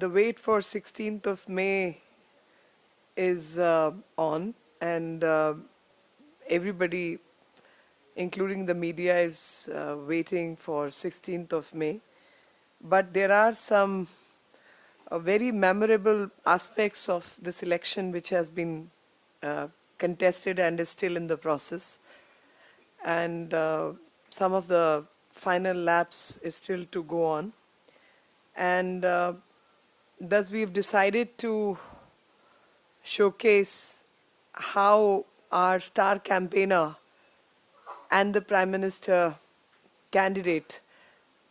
the wait for 16th of May is on, and everybody, including the media, is waiting for 16th of May. But there are some very memorable aspects of this election which has been contested and is still in the process. And some of the final laps is still to go on. And thus we've decided to showcase how our star campaigner and the Prime Minister candidate,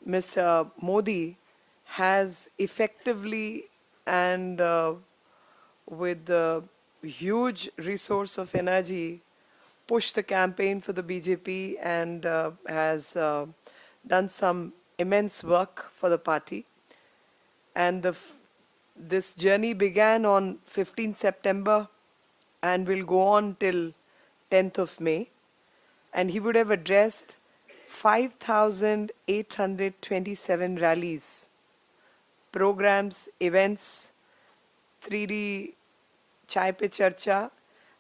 Mr. Modi, has effectively and with the huge resource of energy pushed the campaign for the BJP and has done some immense work for the party. And this journey began on 15 September and will go on till 10th of May. And he would have addressed 5,827 rallies, programs, events, 3D Chai Pe Charcha,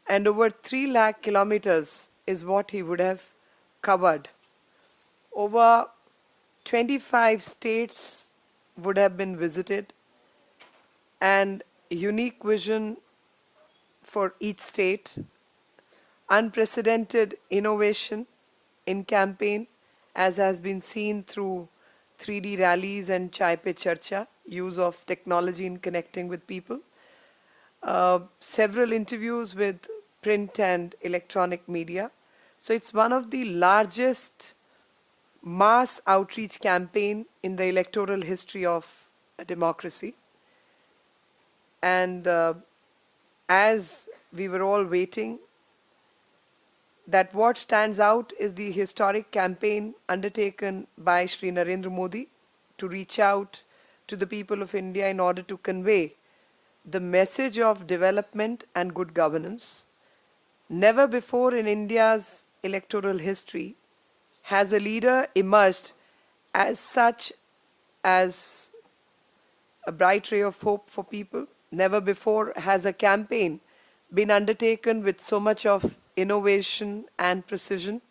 and over 3 lakh kilometers is what he would have covered. Over 25 states would have been visited, and unique vision for each state, unprecedented innovation in campaign, as has been seen through 3D rallies and Chai Pe Charcha, use of technology in connecting with people. Several interviews with print and electronic media. So it's one of the largest mass outreach campaign in the electoral history of a democracy. And as we were all waiting, that what stands out is the historic campaign undertaken by Shri Narendra Modi to reach out to the people of India in order to convey the message of development and good governance. Never before in India's electoral history has a leader emerged as such as a bright ray of hope for people. Never before has a campaign been undertaken with so much of innovation and precision.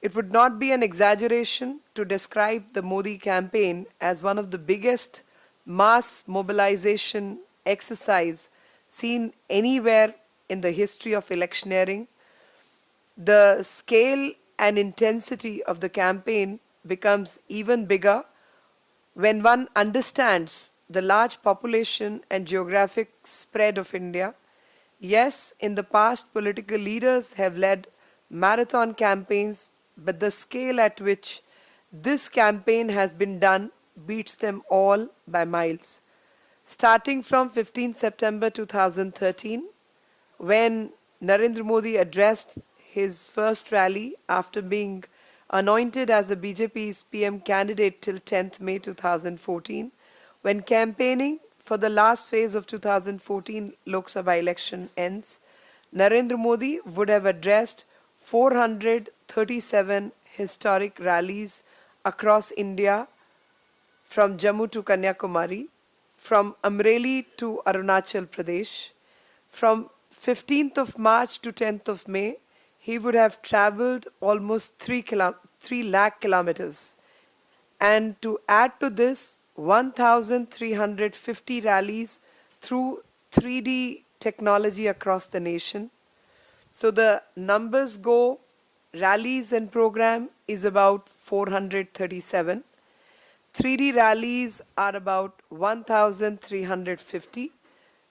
It would not be an exaggeration to describe the Modi campaign as one of the biggest mass mobilization exercise seen anywhere in the history of electioneering. The scale and intensity of the campaign becomes even bigger when one understands the large population and geographic spread of India. Yes, in the past, political leaders have led marathon campaigns, but the scale at which this campaign has been done beats them all by miles. Starting from 15 September 2013, when Narendra Modi addressed his first rally after being anointed as the BJP's PM candidate till 10th May 2014, when campaigning for the last phase of 2014 Lok Sabha election ends, Narendra Modi would have addressed 437 historic rallies across India, from Jammu to Kanyakumari, from Amreli to Arunachal Pradesh. From 15th of March to 10th of May, he would have traveled almost 3 lakh kilometers. And to add to this, 1,350 rallies through 3D technology across the nation. So the numbers go, rallies and program is about 437. 3D rallies are about 1,350,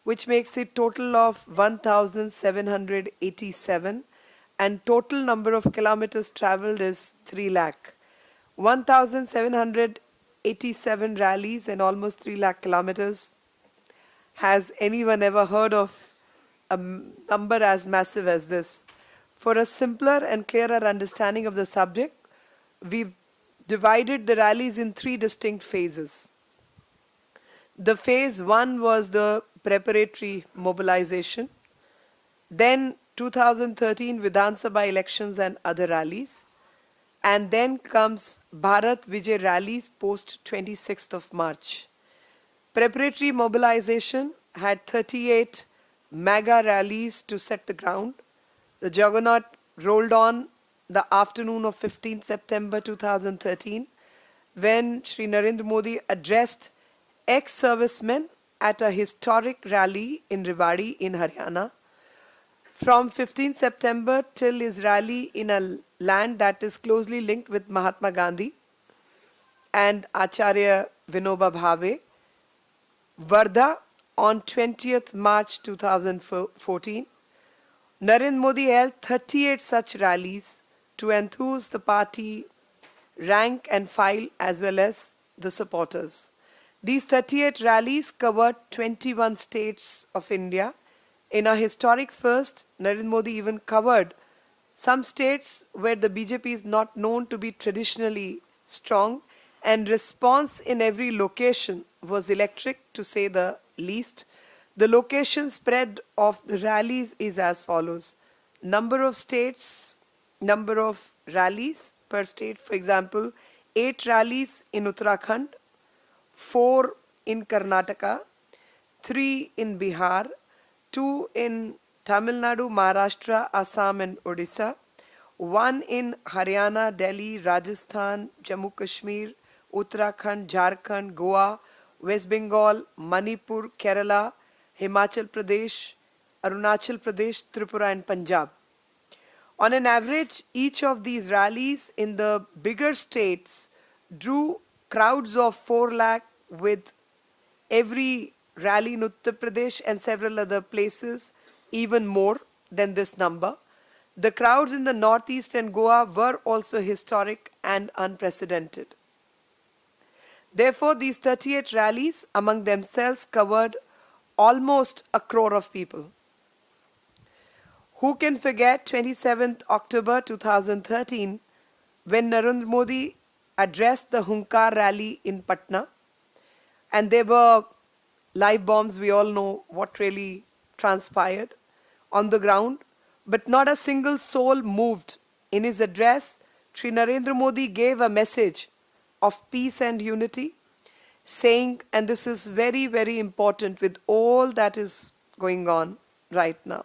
which makes it total of 1,787, and total number of kilometers traveled is 3 lakh. 1,787 rallies and almost 3 lakh kilometers. Has anyone ever heard of a number as massive as this? For a simpler and clearer understanding of the subject, we've divided the rallies in 3 distinct phases. The phase 1 was the preparatory mobilization. Then 2013 Vidhan Sabha elections and other rallies. And then comes Bharat Vijay rallies post 26th of March. Preparatory mobilization had 38 mega rallies to set the ground. The juggernaut rolled on the afternoon of 15th September 2013 when Shri Narendra Modi addressed ex-servicemen at a historic rally in Rewari in Haryana. From 15th September till his rally in a land that is closely linked with Mahatma Gandhi and Acharya Vinoba Bhave, Wardha on 20th March 2014, Narendra Modi held 38 such rallies to enthuse the party rank and file as well as the supporters. These 38 rallies covered 21 states of India. In a historic first, Narendra Modi even covered some states where the BJP is not known to be traditionally strong, and response in every location was electric, to say the least. The location spread of the rallies is as follows. Number of states, number of rallies per state. For example, 8 rallies in Uttarakhand, 4 in Karnataka, 3 in Bihar, 2 in Tamil Nadu, Maharashtra, Assam and Odisha, 1 in Haryana, Delhi, Rajasthan, Jammu Kashmir, Uttarakhand, Jharkhand, Goa, West Bengal, Manipur, Kerala, Himachal Pradesh, Arunachal Pradesh, Tripura and Punjab. On an average, each of these rallies in the bigger states drew crowds of 4 lakh, with every rally in Uttar Pradesh and several other places even more than this number. The crowds in the Northeast and Goa were also historic and unprecedented. Therefore, these 38 rallies among themselves covered almost a crore of people. Who can forget 27th October 2013 when Narendra Modi addressed the Hunkar rally in Patna, and there were live bombs. We all know what really transpired on the ground, but not a single soul moved. In his address, Shri Narendra Modi gave a message of peace and unity, saying, and this is very, very important with all that is going on right now.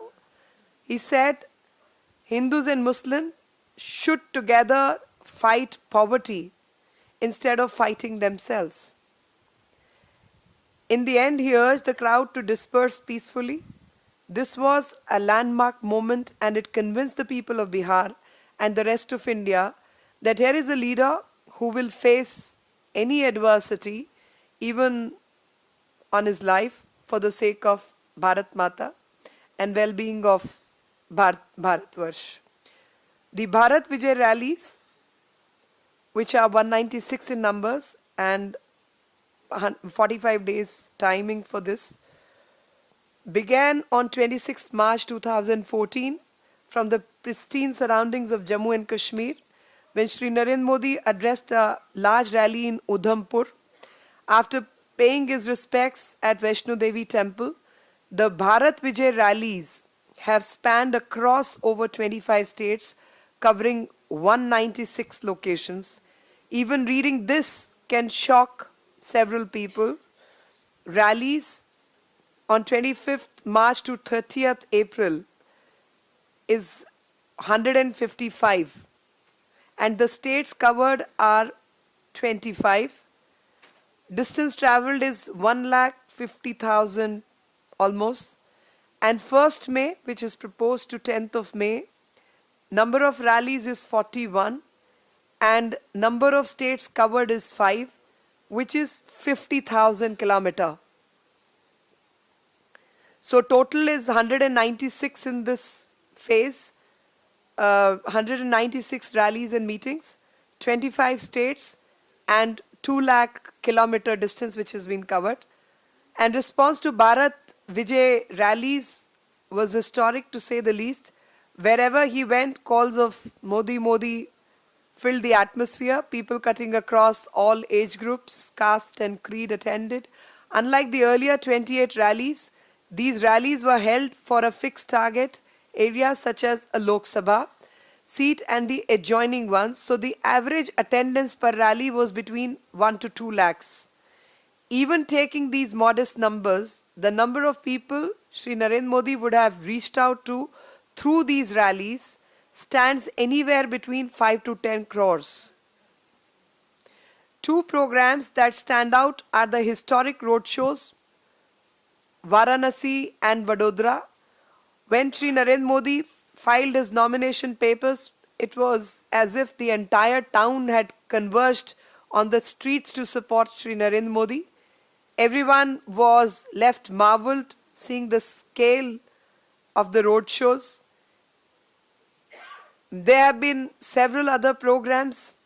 He said, Hindus and Muslims should together fight poverty instead of fighting themselves. In the end, he urged the crowd to disperse peacefully. This was a landmark moment, and it convinced the people of Bihar and the rest of India that here is a leader who will face any adversity, even on his life, for the sake of Bharat Mata and well-being of Bharatvarsh. The Bharat Vijay rallies, which are 196 in numbers and 45 days timing for this, began on 26th March 2014 from the pristine surroundings of Jammu and Kashmir, when Shri Narendra Modi addressed a large rally in Udhampur. After paying his respects at Vaishno Devi temple, the Bharat Vijay rallies have spanned across over 25 states, covering 196 locations. Even reading this can shock several people. Rallies on 25th March to 30th April is 155, and the states covered are 25. Distance travelled is 1,50,000 almost. And 1st May, which is proposed to 10th of May, number of rallies is 41 and number of states covered is 5, which is 50,000 kilometer. So total is 196 in this phase, 196 rallies and meetings, 25 states and 2 lakh kilometer distance which has been covered. And response to Bharat Vijay rallies was historic, to say the least. Wherever he went, calls of Modi Modi filled the atmosphere. People cutting across all age groups, caste and creed attended. Unlike the earlier 28 rallies, these rallies were held for a fixed target, areas such as a Lok Sabha seat and the adjoining ones. So the average attendance per rally was between 1 to 2 lakhs. even taking these modest numbers, the number of people Shri Narendra Modi would have reached out to through these rallies stands anywhere between 5 to 10 crores. Two programs that stand out are the historic roadshows, Varanasi and Vadodara. When Shri Narendra Modi filed his nomination papers, it was as if the entire town had converged on the streets to support Shri Narendra Modi. Everyone was left marveled seeing the scale of the roadshows. There have been several other programs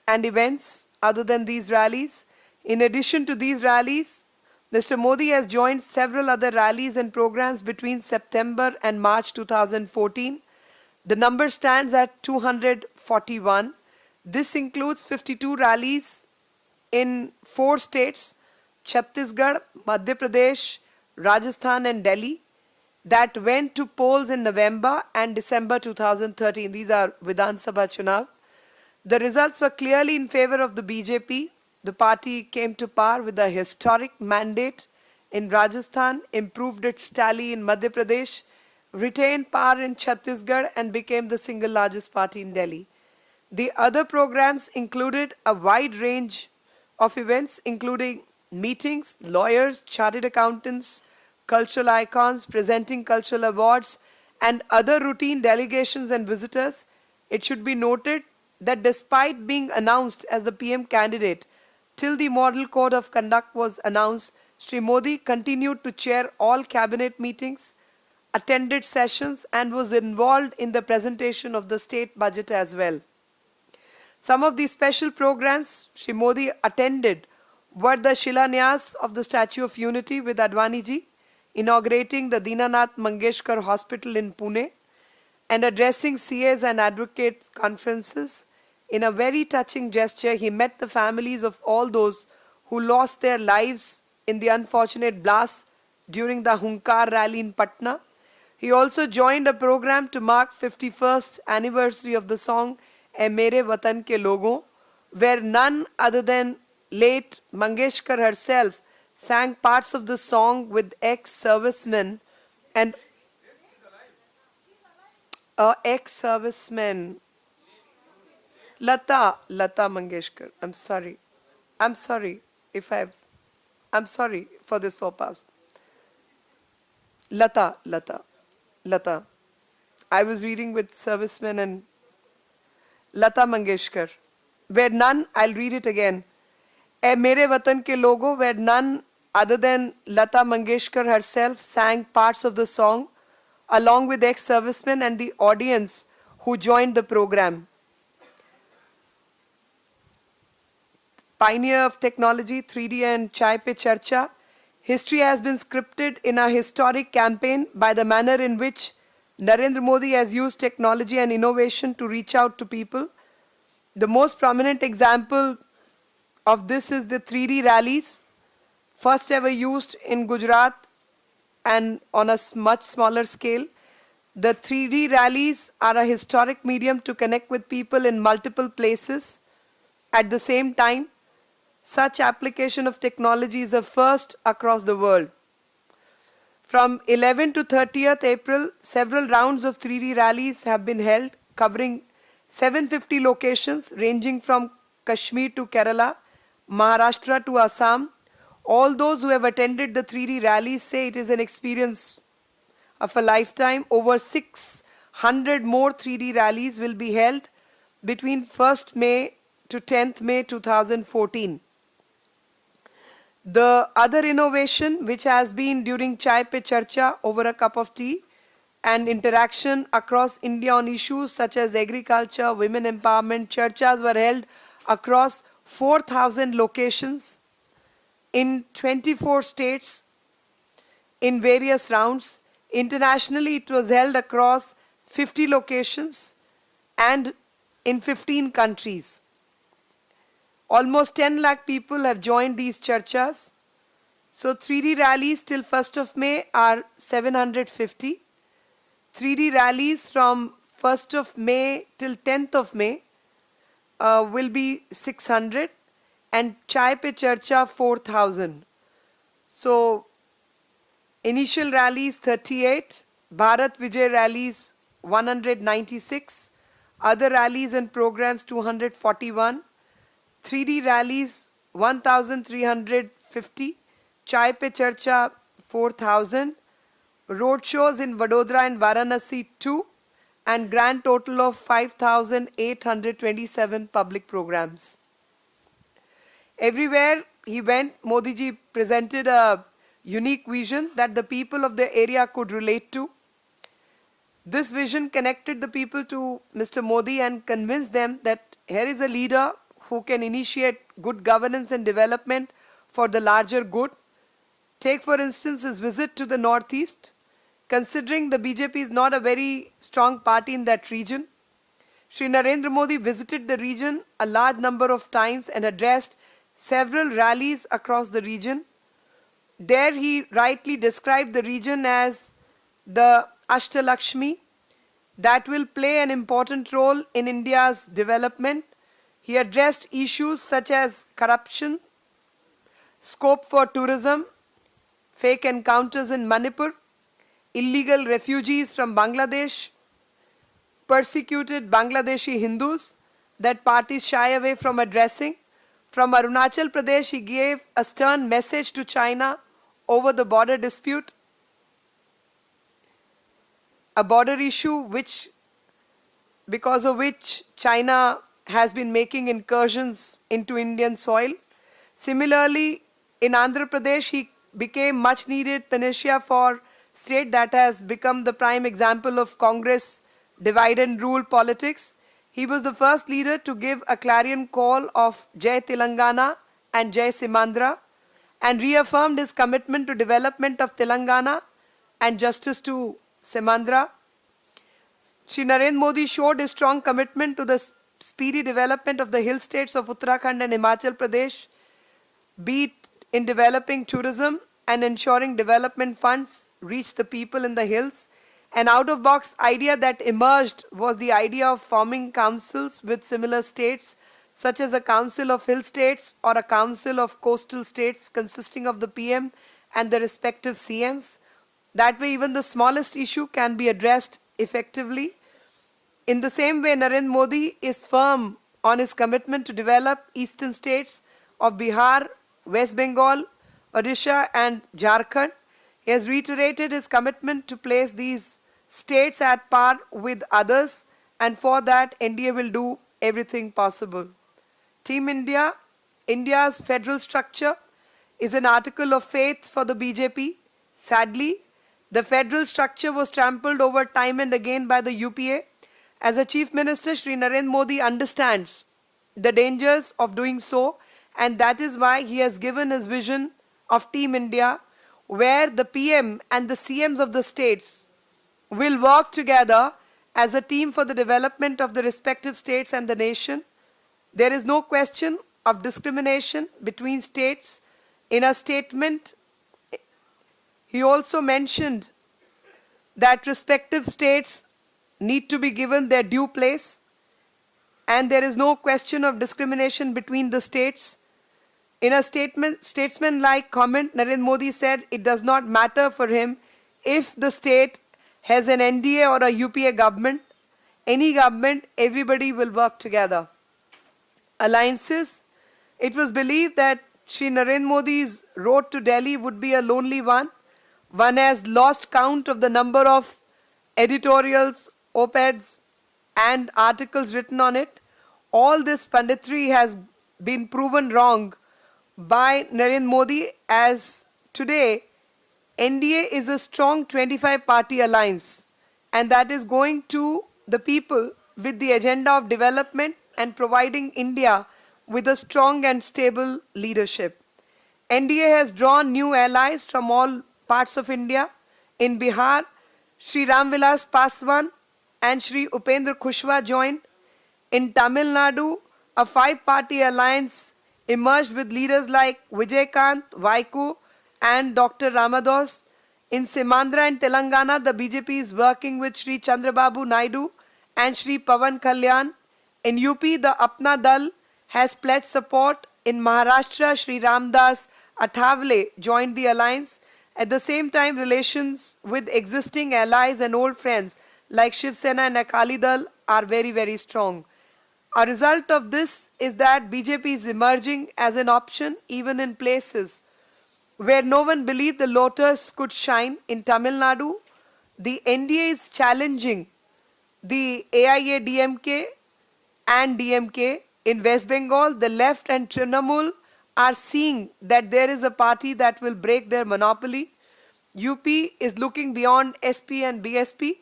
and events other than these rallies. In addition to these rallies, Mr. Modi has joined several other rallies and programs between September and March 2014. The number stands at 241. This includes 52 rallies in 4 states, Chhattisgarh, Madhya Pradesh, Rajasthan and Delhi, that went to polls in November and December 2013. These are Vidhan Sabha Chunav. The results were clearly in favor of the BJP. The party came to power with a historic mandate in Rajasthan, improved its tally in Madhya Pradesh, retained power in Chhattisgarh and became the single largest party in Delhi. The other programs included a wide range of events including meetings, lawyers, chartered accountants, cultural icons, presenting cultural awards and other routine delegations and visitors. It should be noted that despite being announced as the PM candidate, till the model code of conduct was announced, Shri Modi continued to chair all cabinet meetings, attended sessions and was involved in the presentation of the state budget as well. Some of these special programs Shri Modi attended were the Shilanyas of the Statue of Unity with Advani ji, inaugurating the Dinanath Mangeshkar Hospital in Pune, and addressing CAs and advocates conferences. In a very touching gesture, he met the families of all those who lost their lives in the unfortunate blast during the Hunkar rally in Patna. He also joined a program to mark 51st anniversary of the song "Ae Mere Watan Ke Logon," where none other than late Mangeshkar herself sang parts of the song with ex-servicemen and ex-servicemen. Lata Mangeshkar. I'm sorry for this faux pas. Lata. I was reading with servicemen and Lata Mangeshkar. Where none, I'll read it again. "Ae Mere Watan Ke Logo," where none other than Lata Mangeshkar herself sang parts of the song along with ex-servicemen and the audience who joined the program. Pioneer of technology, 3D and Chai Pe Charcha, history has been scripted in a historic campaign by the manner in which Narendra Modi has used technology and innovation to reach out to people. The most prominent example of this is the 3D rallies, first ever used in Gujarat and on a much smaller scale. The 3D rallies are a historic medium to connect with people in multiple places at the same time. Such application of technology is a first across the world. From 11 to 30th April, several rounds of 3D rallies have been held, covering 750 locations ranging from Kashmir to Kerala, Maharashtra to Assam. All those who have attended the 3D rallies say it is an experience of a lifetime. Over 600 more 3D rallies will be held between 1st May to 10th May 2014. The other innovation which has been during Chai Pe Charcha, over a cup of tea, and interaction across India on issues such as agriculture, women empowerment, charchas were held across 4,000 locations in 24 states in various rounds. Internationally, it was held across 50 locations and in 15 countries. Almost 10 lakh people have joined these charchas. So 3D rallies till 1st of May are 750. 3D rallies from 1st of May till 10th of May will be 600, and Chai Pe Charcha 4,000. So, initial rallies 38, Bharat Vijay rallies 196, other rallies and programs 241, 3D rallies 1350, Chai Pe Charcha 4000, road shows in Vadodara and Varanasi 2, and grand total of 5,827 public programs. Everywhere he went, Modi ji presented a unique vision that the people of the area could relate to. This vision connected the people to Mr. Modi and convinced them that here is a leader who can initiate good governance and development for the larger good. Take for instance his visit to the northeast. Considering the BJP is not a very strong party in that region, Shri Narendra Modi visited the region a large number of times and addressed several rallies across the region. There he rightly described the region as the Ashtalakshmi that will play an important role in India's development. He addressed issues such as corruption, scope for tourism, fake encounters in Manipur, illegal refugees from Bangladesh, persecuted Bangladeshi Hindus that parties shy away from addressing. From Arunachal Pradesh, he gave a stern message to China over the border dispute, a border issue because of which China has been making incursions into Indian soil. Similarly, in Andhra Pradesh, he became much needed panacea for state that has become the prime example of Congress divide and rule politics. He was the first leader to give a clarion call of Jai Telangana and Jai Simandra and reaffirmed his commitment to development of Telangana and justice to Simandra. Shri Narendra Modi showed his strong commitment to the speedy development of the hill states of Uttarakhand and Himachal Pradesh, be it in developing tourism and ensuring development funds reach the people in the hills. An out-of-box idea that emerged was the idea of forming councils with similar states, such as a council of hill states or a council of coastal states consisting of the PM and the respective CMs. That way, even the smallest issue can be addressed effectively. In the same way, Narendra Modi is firm on his commitment to develop eastern states of Bihar, West Bengal, Odisha and Jharkhand. He has reiterated his commitment to place these states at par with others, and for that NDA will do everything possible. Team India, India's federal structure is an article of faith for the BJP. Sadly, the federal structure was trampled over time and again by the UPA. As a Chief Minister, Shri Narendra Modi understands the dangers of doing so, and that is why he has given his vision of Team India, where the PM and the CMs of the states will work together as a team for the development of the respective states and the nation. There is no question of discrimination between states. In a statement, he also mentioned that respective states need to be given their due place, and there is no question of discrimination between the states. In a statesman-like comment, Narendra Modi said it does not matter for him if the state has an NDA or a UPA government. Any government, everybody will work together. Alliances. It was believed that Shri Narendra Modi's road to Delhi would be a lonely one. One has lost count of the number of editorials, op-eds and articles written on it. All this panditry has been proven wrong by Narendra Modi, as today NDA is a strong 25-party alliance, and that is going to the people with the agenda of development and providing India with a strong and stable leadership. NDA has drawn new allies from all parts of India. In Bihar, Shri Ram Vilas Paswan and Shri Upendra Kushwaha joined. In Tamil Nadu, a 5-party alliance emerged with leaders like Vijaykanth, Vaiku and Dr. Ramados. In Simandra and Telangana, the BJP is working with Shri Chandrababu Naidu and Shri Pawan Kalyan. In UP, the Apna Dal has pledged support. In Maharashtra, Shri Ramdas Athawale joined the alliance. At the same time, relations with existing allies and old friends like Shiv Sena and Akali Dal are very, very strong. A result of this is that BJP is emerging as an option even in places where no one believed the lotus could shine. In Tamil Nadu, the NDA is challenging the AIA DMK and DMK. In West Bengal, the left and Trinamool are seeing that there is a party that will break their monopoly. UP is looking beyond SP and BSP,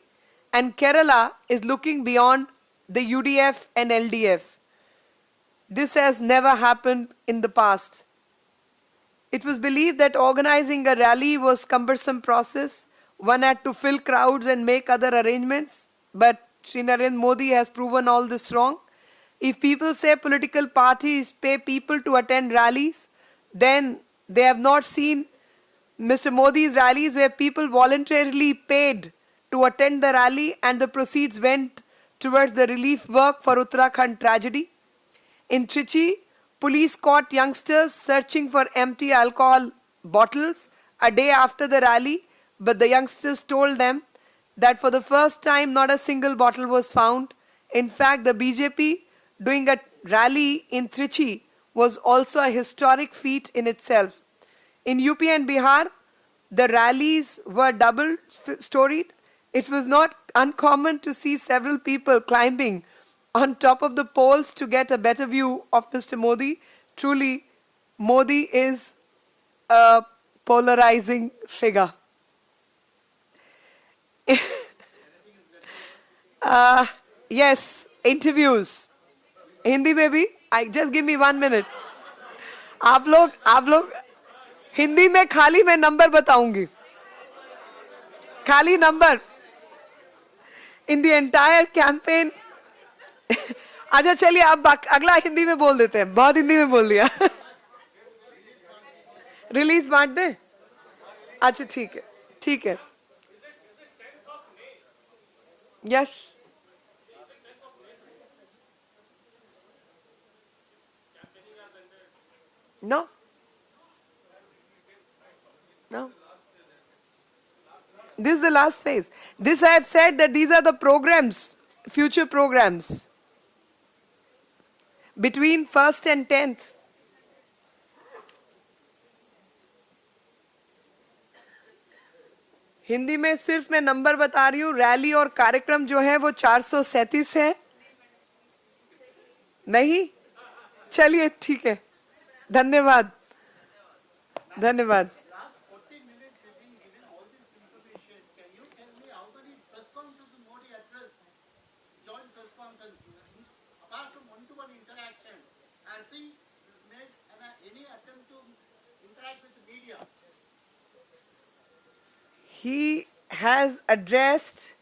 and Kerala is looking beyond the UDF and LDF. This has never happened in the past. It was believed that organizing a rally was a cumbersome process. One had to fill crowds and make other arrangements. But Sri Narendra Modi has proven all this wrong. If people say political parties pay people to attend rallies, then they have not seen Mr. Modi's rallies where people voluntarily paid to attend the rally and the proceeds went towards the relief work for Uttarakhand tragedy. In Trichy, police caught youngsters searching for empty alcohol bottles a day after the rally, but the youngsters told them that for the first time not a single bottle was found. In fact, the BJP doing a rally in Trichy was also a historic feat in itself. In UP and Bihar, the rallies were double-storied. It was not uncommon to see several people climbing on top of the poles to get a better view of Mr. Modi. Truly, Modi is a polarizing figure. Yes, interviews. Hindi में भी just give me 1 minute. आप लोग हिंदी में खाली मैं number बताऊंगी, खाली number in the entire campaign. अच्छा चलिए अब अगला हिंदी में बोल देते हैं, बहुत हिंदी में बोल दिया. रिलीज बांट दे. अच्छा ठीक है. Yes. No. This is the last phase. This I have said that these are the programs, future programs. Between 1st and 10th. Hindi में सिर्फ मैं नंबर बता रही हूँ. रैली और कार्यक्रम जो है वो 437 है. नहीं? चलिए ठीक है. धन्यवाद. He has addressed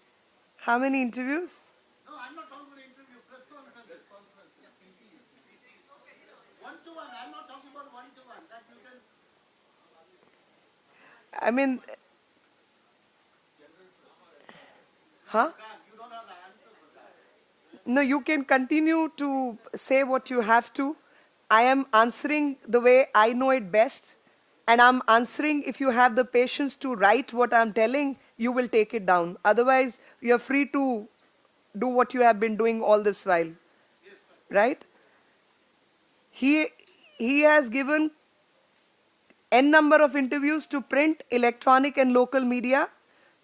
how many interviews? No, I'm not talking about interview, press conference. One-to-one, I'm not talking about one-to-one. That you can... I mean, huh? You don't have the answer for that. No, you can continue to say what you have to. I am answering the way I know it best. And I'm answering, if you have the patience to write what I'm telling, you will take it down. Otherwise, you're free to do what you have been doing all this while. Right? He has given n number of interviews to print, electronic and local media.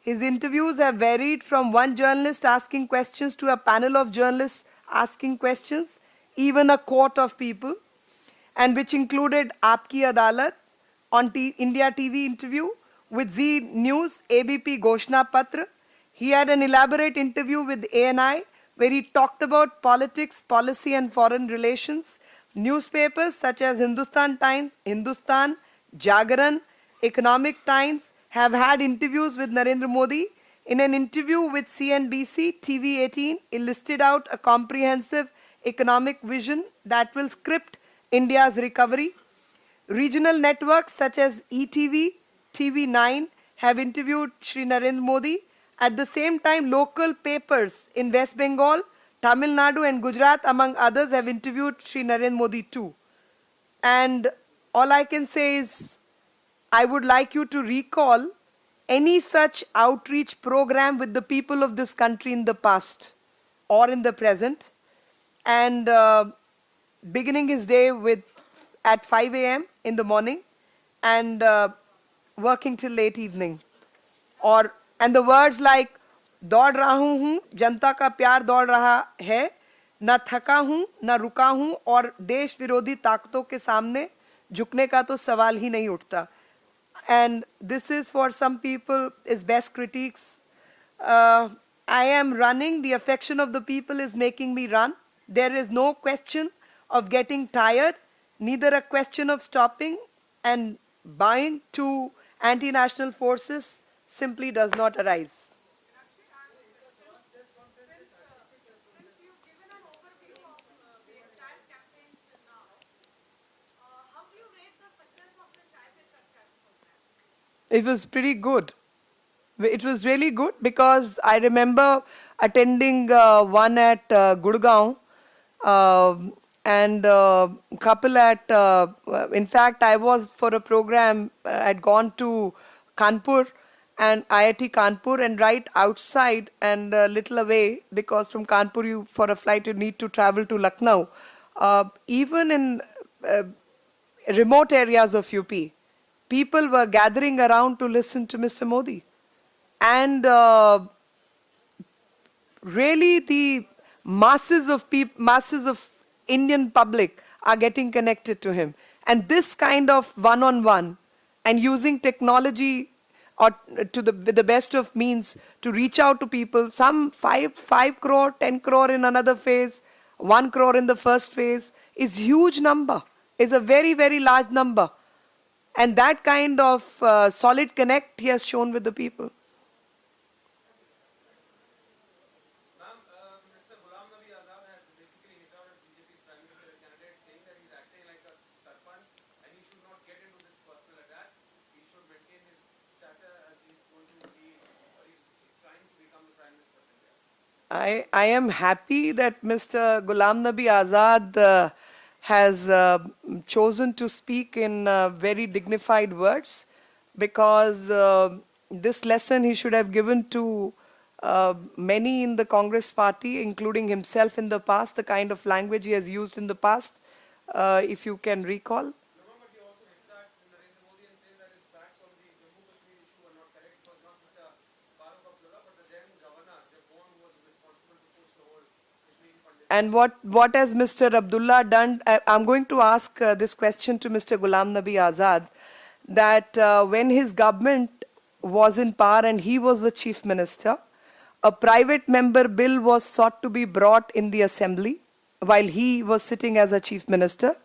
His interviews have varied from one journalist asking questions to a panel of journalists asking questions, even a court of people, and which included Aapki Adalat, on India TV interview with Z News, ABP Ghoshna Patra. He had an elaborate interview with ANI where he talked about politics, policy and foreign relations. Newspapers such as Hindustan Times, Hindustan, Jagaran, Economic Times have had interviews with Narendra Modi. In an interview with CNBC TV 18, he listed out a comprehensive economic vision that will script India's recovery. Regional networks such as ETV, TV9 have interviewed Sri Narendra Modi. At the same time, local papers in West Bengal, Tamil Nadu and Gujarat, among others, have interviewed Sri Narendra Modi too. And all I can say is I would like you to recall any such outreach program with the people of this country in the past or in the present, and beginning his day with at 5 a.m. in the morning and working till late evening. और and the words like दौड़ रहा हूँ जनता का प्यार दौड़ रहा है न थका हूँ न रुका हूँ और देश विरोधी ताकतों के सामने झुकने का तो सवाल ही नहीं उठता. And this is for some people is best critiques. I am running, the affection of the people is making me run. There is no question of getting tired, neither a question of stopping, and bowing to anti-national forces simply does not arise. Since you've given an overview of the entire campaign till now, how do you rate the success of the Chai Pe Charcha program? It was pretty good. It was really good because I remember attending one at Gurgaon and couple at, in fact, I was for a program, I'd gone to Kanpur and IIT Kanpur, and right outside and a little away, because from Kanpur you, for a flight you need to travel to Lucknow. Even in remote areas of UP, people were gathering around to listen to Mr. Modi. And really the masses of Indian public are getting connected to him. And this kind of one-on-one and using technology or with the best of means to reach out to people, some 5 crore, 10 crore in another phase, 1 crore in the first phase, is huge number, is a very, very large number. And that kind of solid connect he has shown with the people. Ma'am, Mr. Ghulam Nabi Azad has basically hit out at BJP's Prime Minister candidate, saying that he's acting like a sarpanch and he should not get into this personal attack. He should maintain his stature as he's going to be, he's trying to become the Prime Minister of India. I am happy that Mr. Ghulam Nabi Azad has chosen to speak in very dignified words, because this lesson he should have given to many in the Congress party, including himself in the past, the kind of language he has used in the past, if you can recall. No, but he also exact Narendra Modi and says that his facts on the Jammu Kashmir issue are not correct. It was not Mr. Farooq Abdullah, but the then governor, Jabon, who was responsible to push the whole Kashmiri Pandit. And what has Mr. Abdullah done? I'm going to ask this question to Mr. Ghulam Nabi Azad, that when his government was in power and he was the chief minister, a private member bill was sought to be brought in the assembly while he was sitting as a chief minister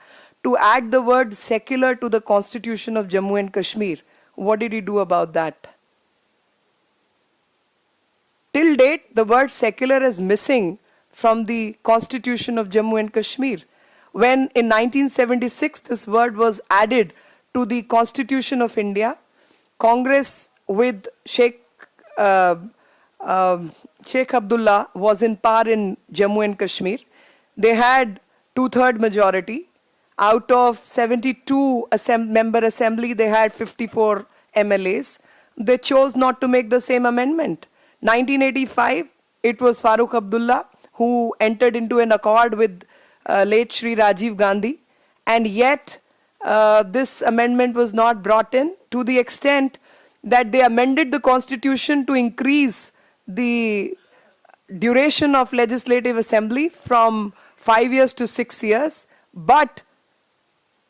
to add the word secular to the constitution of Jammu and Kashmir. What did he do about that? Till date, the word secular is missing from the constitution of Jammu and Kashmir. When in 1976 this word was added to the constitution of India, Congress with Sheikh Abdullah was in power in Jammu and Kashmir. They had 2/3 majority. Out of 72 member assembly, they had 54 MLAs. They chose not to make the same amendment. 1985, it was Farooq Abdullah who entered into an accord with late Shri Rajiv Gandhi, and yet this amendment was not brought in, to the extent that they amended the constitution to increase the duration of legislative assembly from 5 years to 6 years, but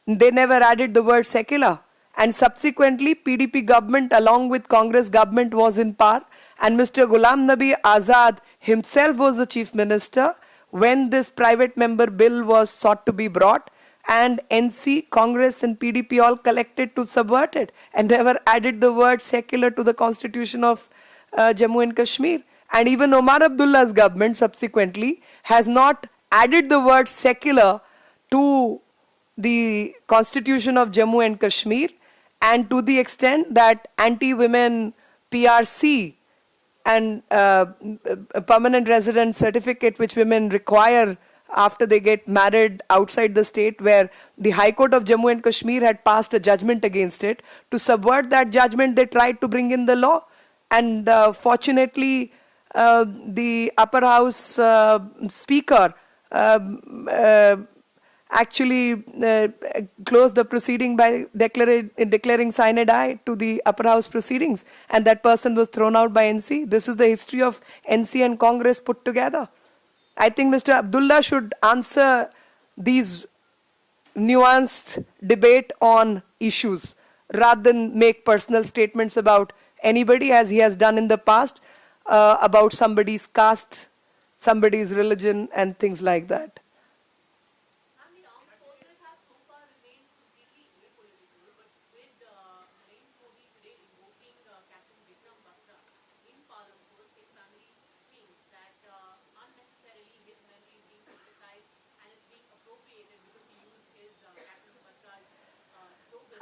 they never added the word secular. And subsequently, PDP government along with Congress government was in power, and Mr. Ghulam Nabi Azad himself was the chief minister when this private member bill was sought to be brought, and NC, Congress and PDP all collected to subvert it and never added the word secular to the constitution of Jammu and Kashmir. And even Omar Abdullah's government subsequently has not added the word secular to the constitution of Jammu and Kashmir, and to the extent that anti-women PRC and a permanent resident certificate which women require after they get married outside the state, where the High Court of Jammu and Kashmir had passed a judgment against it. To subvert that judgment, they tried to bring in the law. And fortunately, the upper house speaker actually closed the proceeding by declaring sine die to the upper house proceedings, and that person was thrown out by NC. This is the history of NC and Congress put together. I think Mr. Abdullah should answer these nuanced debate on issues rather than make personal statements about anybody, as he has done in the past, about somebody's caste, somebody's religion, and things like that. And the armed forces have so far remained completely apolitical, but with Narendra Modi today invoking Captain Vikram Batra in Palanpur, his family thinks that unnecessarily his memory is being criticized and it's being appropriated because he used his Captain Batra's slogan.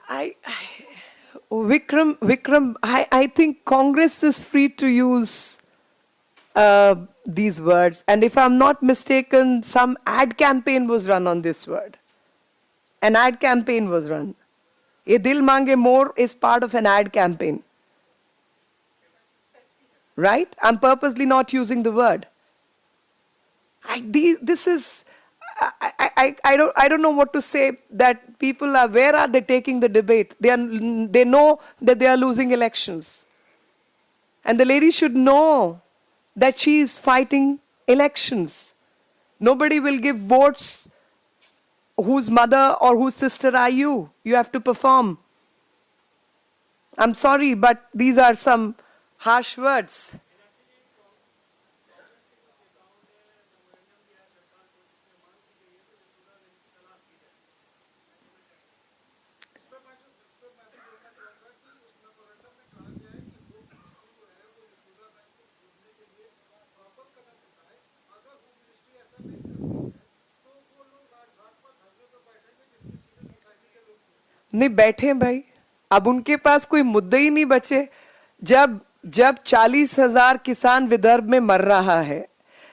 Vikram, I think Congress is free to use these words. And if I'm not mistaken, some ad campaign was run on this word. An ad campaign was run. Ye Dil Mange More is part of an ad campaign. Right? I'm purposely not using the word. I don't know what to say, that people are, where are they taking the debate? They know that they are losing elections. And the lady should know that she is fighting elections. Nobody will give votes whose mother or whose sister are you. You have to perform. I'm sorry, but these are some harsh words. नहीं बैठे भाई, अब उनके पास कोई मुद्दे ही नहीं बचे। जब 40,000 किसान विदर्भ में मर रहा है,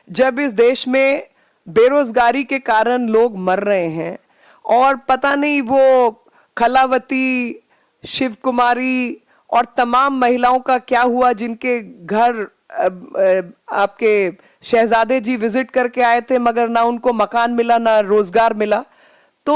जब इस देश में बेरोजगारी के कारण लोग मर रहे हैं, और पता नहीं वो खलावती, शिव कुमारी और तमाम महिलाओं का क्या हुआ जिनके घर आपके शहजादे जी विजिट करके आए थे, मगर ना उनको मकान मिला ना रोजगार मिला। तो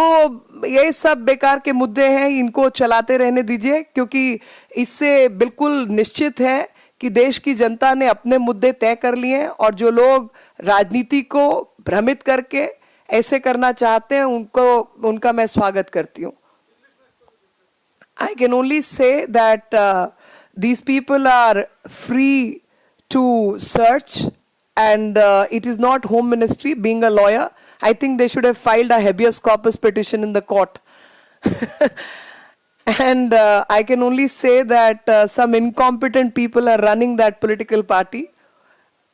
ये सब बेकार के मुद्दे हैं, इनको चलाते रहने दीजिए, क्योंकि इससे बिल्कुल निश्चित है कि देश की जनता ने अपने मुद्दे तय कर लिए हैं, और जो लोग राजनीति को भ्रमित करके ऐसे करना चाहते हैं उनका मैं स्वागत करती हूँ। I can only say that these people are free to search, and it is not Home Ministry. Being a lawyer, I think they should have filed a habeas corpus petition in the court. And I can only say that some incompetent people are running that political party.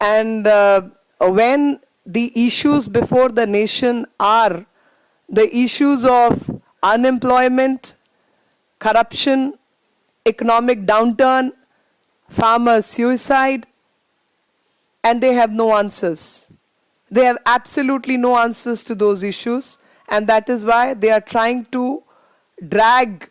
And when the issues before the nation are the issues of unemployment, corruption, economic downturn, farmer suicide, and they have no answers. They have absolutely no answers to those issues, and that is why they are trying to drag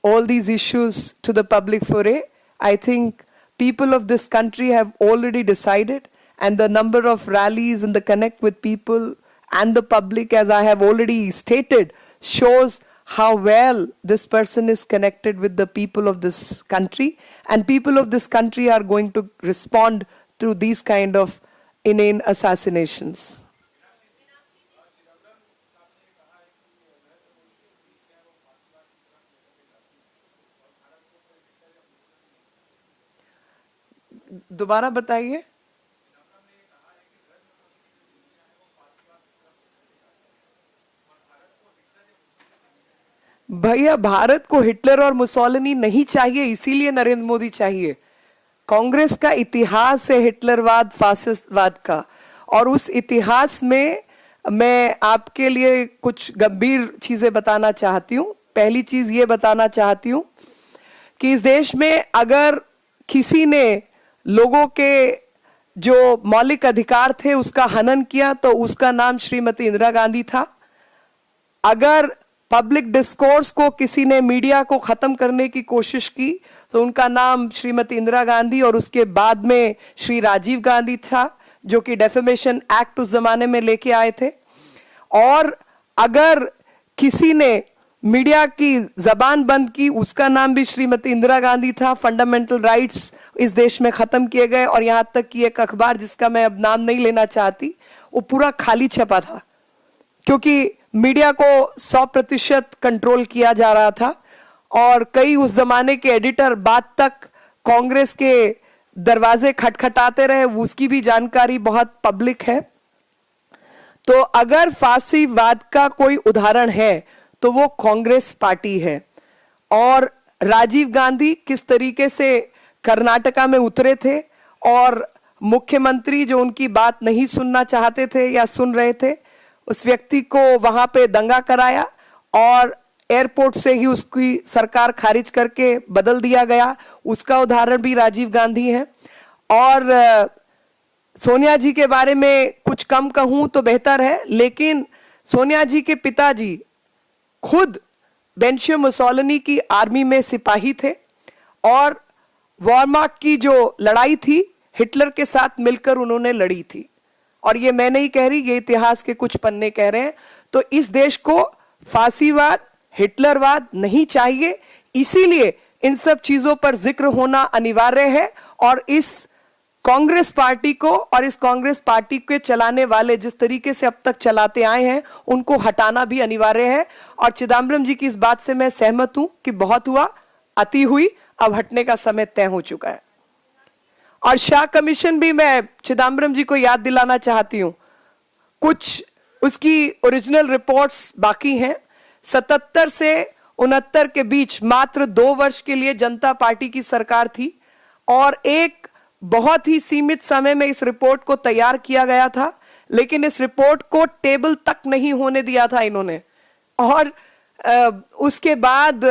all these issues to the public foray. I think people of this country have already decided, and the number of rallies and the connect with people and the public, as I have already stated, shows how well this person is connected with the people of this country, and people of this country are going to respond through these kind of inane assassinations. दोबारा बताइए। भैया, भारत को Hitler और Mussolini नहीं चाहिए, इसीलिए नरेंद्र मोदी चाहिए। कांग्रेस का इतिहास है हिटलरवाद, फासिस्टवाद का, और उस इतिहास में मैं आपके लिए कुछ गंभीर चीजें बताना चाहती हूँ। पहली चीज ये बताना चाहती हूँ कि इस देश में अगर किसी ने लोगों के जो मौलिक अधिकार थे उसका हनन किया, तो उसका नाम श्रीमती इंदिरा गांधी था। अगर पब्लिक डिस्कोर्स को किसी ने, मीडिया को खत्म करने की कोशिश की, तो उनका नाम श्रीमती इंदिरा गांधी और उसके बाद में श्री राजीव गांधी था, जो कि डेफेमेशन एक्ट उस जमाने में लेके आए थे। और अगर किसी ने मीडिया की जबान बंद की, उसका नाम भी श्रीमती इंदिरा गांधी था। फंडामेंटल राइट्स इस देश में खत्म किए गए, और यहां तक कि एक अखबार जिसका मैं अब नाम नहीं लेना चाहती, वो पूरा खाली छपा था, क्योंकि मीडिया को 100% कंट्रोल किया जा रहा था। और कई उस जमाने के एडिटर बाद तक कांग्रेस के दरवाजे खटखटाते रहे, उसकी भी जानकारी बहुत पब्लिक है। तो अगर फांसीवाद का कोई उदाहरण है तो वो कांग्रेस पार्टी है। और राजीव गांधी किस तरीके से कर्नाटका में उतरे थे, और मुख्यमंत्री जो उनकी बात नहीं सुनना चाहते थे या सुन रहे थे, उस व्यक्ति को वहां पे दंगा कराया और एयरपोर्ट से ही उसकी सरकार खारिज करके बदल दिया गया। उसका उदाहरण भी राजीव गांधी है। और सोनिया जी के बारे में कुछ कम कहूं तो बेहतर है, लेकिन सोनिया जी के पिताजी खुद बेंशियो मुसोलिनी की आर्मी में सिपाही थे, और वॉरमार्क की जो लड़ाई थी हिटलर के साथ मिलकर उन्होंने लड़ी थी। और ये मैं नहीं कह रही, ये इतिहास के कुछ पन्ने कह रहे हैं। तो इस देश को फांसीवाद, हिटलरवाद नहीं चाहिए, इसीलिए इन सब चीजों पर जिक्र होना अनिवार्य है। और इस कांग्रेस पार्टी को और इस कांग्रेस पार्टी के चलाने वाले जिस तरीके से अब तक चलाते आए हैं, उनको हटाना भी अनिवार्य है। और चिदम्बरम जी की इस बात से मैं सहमत हूं कि बहुत हुआ, अति हुई, अब हटने का समय तय हो चुका है। और शाह कमीशन भी मैं चिदम्बरम जी को याद दिलाना चाहती हूं, कुछ उसकी ओरिजिनल रिपोर्ट्स बाकी हैं। 77 से 69 के बीच मात्र 2 वर्ष के लिए जनता पार्टी की सरकार थी, और एक बहुत ही सीमित समय में इस रिपोर्ट को तैयार किया गया था, लेकिन इस रिपोर्ट को टेबल तक नहीं होने दिया था इन्होंने। और उसके बाद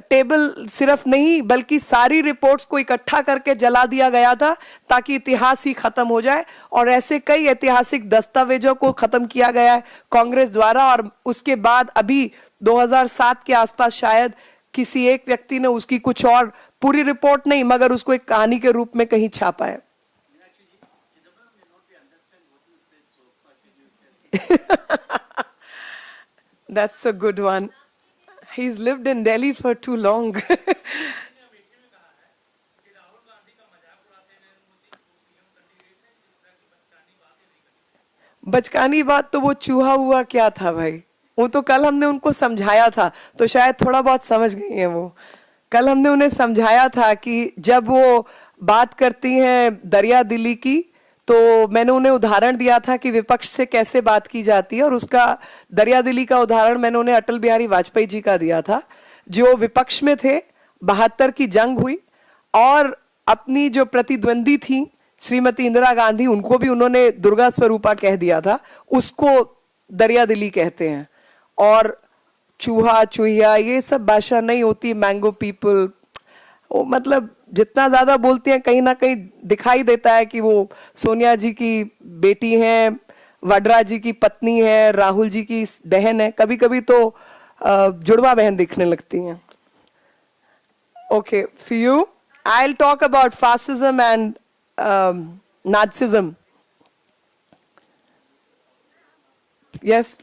टेबल सिर्फ नहीं बल्कि सारी रिपोर्ट्स को इकट्ठा करके जला दिया गया था, ताकि इतिहास ही खत्म हो जाए। और ऐसे कई ऐतिहासिक दस्तावेजों को खत्म किया गया है कांग्रेस द्वारा। और उसके बाद अभी 2007 के आसपास शायद किसी एक व्यक्ति ने उसकी कुछ और पूरी रिपोर्ट नहीं, मगर उसको एक कहानी के रूप में कहीं छापा है। That's a good one. He's lived in Delhi for too long. बचकानी बात तो वो चूहा हुआ क्या था भाई, वो तो कल हमने उनको समझाया था, तो शायद थोड़ा बहुत समझ गई हैं वो। कल हमने उन्हें समझाया था कि जब वो बात करती हैं दरिया दिली की, तो मैंने उन्हें उदाहरण दिया था कि विपक्ष से कैसे बात की जाती है। और उसका दरिया दिली का उदाहरण मैंने उन्हें अटल बिहारी वाजपेयी जी का दिया था, जो विपक्ष में थे। 72 की जंग हुई, और अपनी जो प्रतिद्वंदी थी श्रीमती इंदिरा गांधी, उनको भी उन्होंने दुर्गा स्वरूपा कह दिया था, उसको दरिया दिली कहते हैं। और चूहा, चूहिया, ये सब भाषा नहीं होती। मैंगो पीपल, वो मतलब जितना ज्यादा बोलती हैं, कहीं ना कहीं दिखाई देता है कि वो सोनिया जी की बेटी हैं, वड्रा जी की पत्नी है, राहुल जी की बहन है। कभी कभी तो जुड़वा बहन दिखने लगती हैं। Okay, for you I will talk about fascism and Nazism. Yes,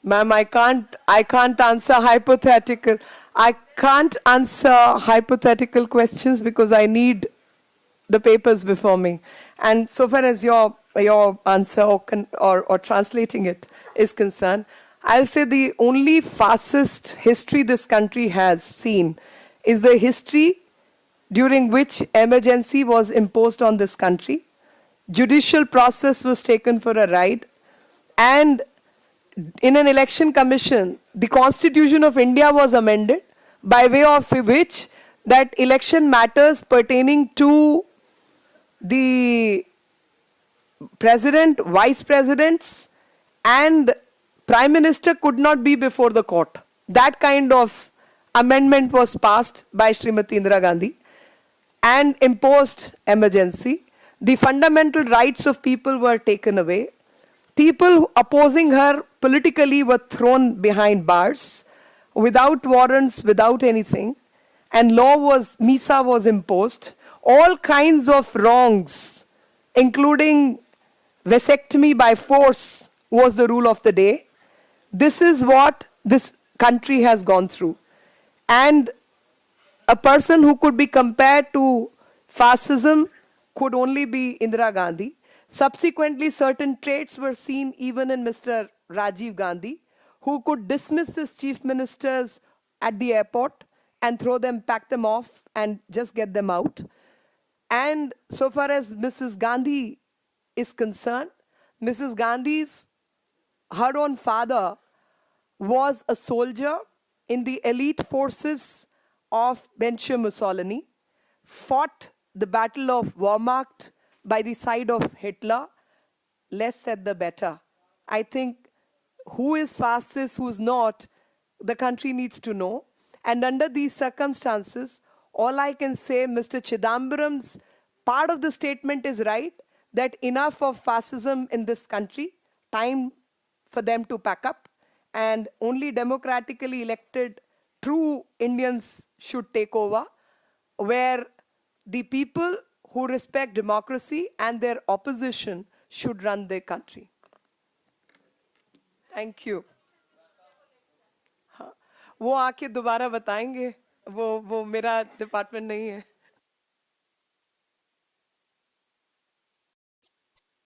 ma'am, I can't answer hypothetical. I can't answer hypothetical questions because I need the papers before me. And so far as your answer or translating it is concerned, I'll say the only fascist history this country has seen is the history during which emergency was imposed on this country. Judicial process was taken for a ride, and in an election commission, the Constitution of India was amended, by way of which that election matters pertaining to the president, vice presidents, and prime minister could not be before the court. That kind of amendment was passed by Srimati Indira Gandhi and imposed emergency. The fundamental rights of people were taken away. People opposing her politically were thrown behind bars without warrants, without anything. And MISA was imposed. All kinds of wrongs, including vasectomy by force, was the rule of the day. This is what this country has gone through. And a person who could be compared to fascism could only be Indira Gandhi. Subsequently, certain traits were seen even in Mr. Rajiv Gandhi, who could dismiss his chief ministers at the airport and throw them, pack them off, and just get them out. And so far as Mrs. Gandhi is concerned, Mrs. Gandhi's, her own father was a soldier in the elite forces of Benito Mussolini, fought the Battle of Wehrmacht by the side of Hitler. Less said the better. I think who is fascist, who's not, the country needs to know. And under these circumstances, all I can say, Mr. Chidambaram's part of the statement is right, that enough of fascism in this country, time for them to pack up, and only democratically elected true Indians should take over, where the people who respect democracy and their opposition should run their country. Thank you. हाँ, वो आके दोबारा बताएंगे, वो मेरा department नहीं है.